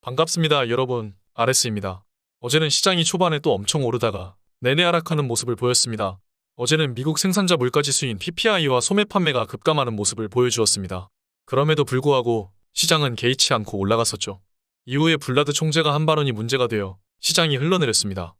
반갑습니다, 여러분. RS입니다. 어제는 시장이 초반에 또 엄청 오르다가 내내 하락하는 모습을 보였습니다. 어제는 미국 생산자 물가지수인 PPI와 소매 판매가 급감하는 모습을 보여주었습니다. 그럼에도 불구하고 시장은 개의치 않고 올라갔었죠. 이후에 블라드 총재가 한 발언이 문제가 되어 시장이 흘러내렸습니다.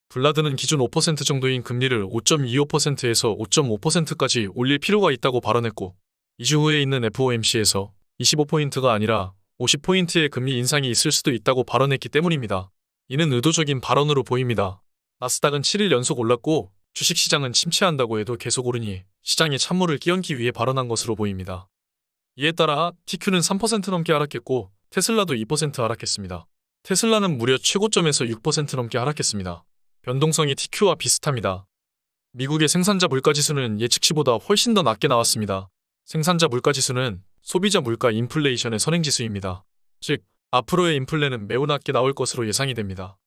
블라드는 기존 5% 정도인 금리를 5.25%에서 5.5%까지 올릴 필요가 있다고 발언했고, 2주 후에 있는 FOMC에서 25포인트가 아니라 50포인트의 금리 인상이 있을 수도 있다고 발언했기 때문입니다. 이는 의도적인 발언으로 보입니다. 나스닥은 7일 연속 올랐고 주식시장은 침체한다고 해도 계속 오르니 시장에 찬물을 끼얹기 위해 발언한 것으로 보입니다. 이에 따라 TQ는 3% 넘게 하락했고 테슬라도 2% 하락했습니다. 테슬라는 무려 최고점에서 6% 넘게 하락했습니다. 변동성이 TQ와 비슷합니다. 미국의 생산자 물가지수는 예측치보다 훨씬 더 낮게 나왔습니다. 생산자 물가지수는 소비자 물가 인플레이션의 선행지수입니다. 즉, 앞으로의 인플레는 매우 낮게 나올 것으로 예상이 됩니다.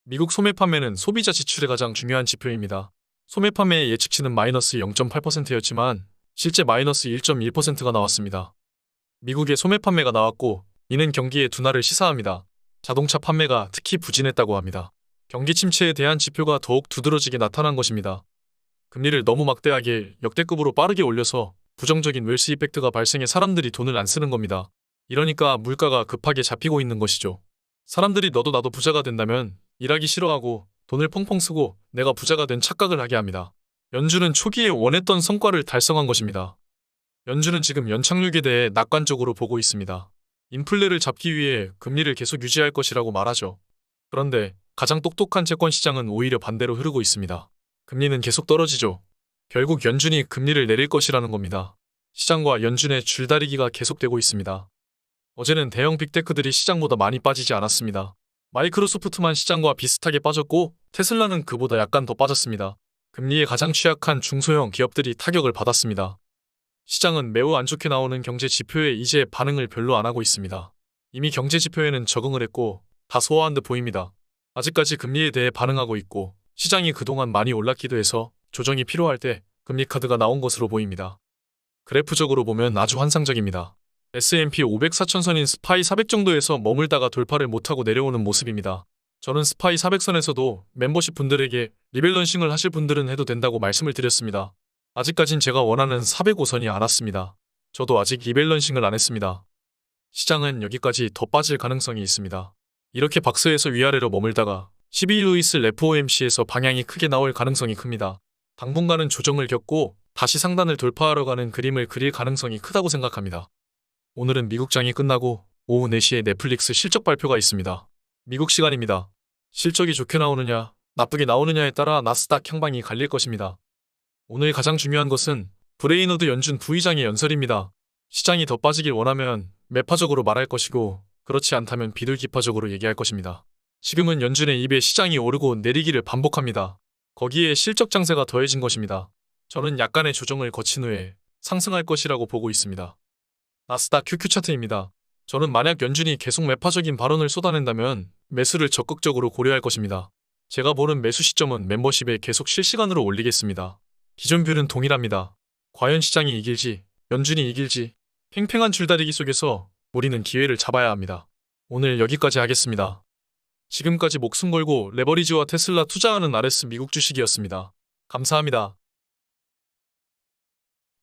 미국 소매 판매는 소비자 지출의 가장 중요한 지표입니다. 소매 판매의 예측치는 마이너스 0.8%였지만 실제 마이너스 1.1%가 나왔습니다. 미국의 소매 판매가 나왔고 이는 경기의 둔화를 시사합니다. 자동차 판매가 특히 부진했다고 합니다. 경기 침체에 대한 지표가 더욱 두드러지게 나타난 것입니다. 금리를 너무 막대하게 역대급으로 빠르게 올려서 부정적인 웰스 이펙트가 발생해 사람들이 돈을 안 쓰는 겁니다. 이러니까 물가가 급하게 잡히고 있는 것이죠. 사람들이 너도 나도 부자가 된다면 일하기 싫어하고 돈을 펑펑 쓰고 내가 부자가 된 착각을 하게 합니다. 연준은 초기에 원했던 성과를 달성한 것입니다. 연준은 지금 연착륙에 대해 낙관적으로 보고 있습니다. 인플레를 잡기 위해 금리를 계속 유지할 것이라고 말하죠. 그런데 가장 똑똑한 채권 시장은 오히려 반대로 흐르고 있습니다. 금리는 계속 떨어지죠. 결국 연준이 금리를 내릴 것이라는 겁니다. 시장과 연준의 줄다리기가 계속되고 있습니다. 어제는 대형 빅테크들이 시장보다 많이 빠지지 않았습니다. 마이크로소프트만 시장과 비슷하게 빠졌고 테슬라는 그보다 약간 더 빠졌습니다. 금리에 가장 취약한 중소형 기업들이 타격을 받았습니다. 시장은 매우 안 좋게 나오는 경제 지표에 이제 반응을 별로 안 하고 있습니다. 이미 경제 지표에는 적응을 했고 다 소화한 듯 보입니다. 아직까지 금리에 대해 반응하고 있고 시장이 그동안 많이 올랐기도 해서 조정이 필요할 때 금리 카드가 나온 것으로 보입니다. 그래프적으로 보면 아주 환상적입니다. S&P 500 사천선인 스파이 400 정도에서 머물다가 돌파를 못하고 내려오는 모습입니다. 저는 스파이 400선에서도 멤버십 분들에게 리밸런싱을 하실 분들은 해도 된다고 말씀을 드렸습니다. 아직까진 제가 원하는 405선이 안 왔습니다. 저도 아직 리밸런싱을 안 했습니다. 시장은 여기까지 더 빠질 가능성이 있습니다. 이렇게 박스에서 위아래로 머물다가 12일 후 있을 FOMC에서 방향이 크게 나올 가능성이 큽니다. 당분간은 조정을 겪고 다시 상단을 돌파하러 가는 그림을 그릴 가능성이 크다고 생각합니다. 오늘은 미국장이 끝나고 오후 4시에 넷플릭스 실적 발표가 있습니다. 미국 시간입니다. 실적이 좋게 나오느냐, 나쁘게 나오느냐에 따라 나스닥 향방이 갈릴 것입니다. 오늘 가장 중요한 것은 브레이너드 연준 부의장의 연설입니다. 시장이 더 빠지길 원하면 매파적으로 말할 것이고 그렇지 않다면 비둘기파적으로 얘기할 것입니다. 지금은 연준의 입에 시장이 오르고 내리기를 반복합니다. 거기에 실적 장세가 더해진 것입니다. 저는 약간의 조정을 거친 후에 상승할 것이라고 보고 있습니다. 나스닥 QQ 차트입니다. 저는 만약 연준이 계속 매파적인 발언을 쏟아낸다면 매수를 적극적으로 고려할 것입니다. 제가 보는 매수 시점은 멤버십에 계속 실시간으로 올리겠습니다. 기존 뷰는 동일합니다. 과연 시장이 이길지, 연준이 이길지 팽팽한 줄다리기 속에서 우리는 기회를 잡아야 합니다. 오늘 여기까지 하겠습니다. 지금까지 목숨 걸고 레버리지와 테슬라 투자하는 RS 미국 주식이었습니다. 감사합니다.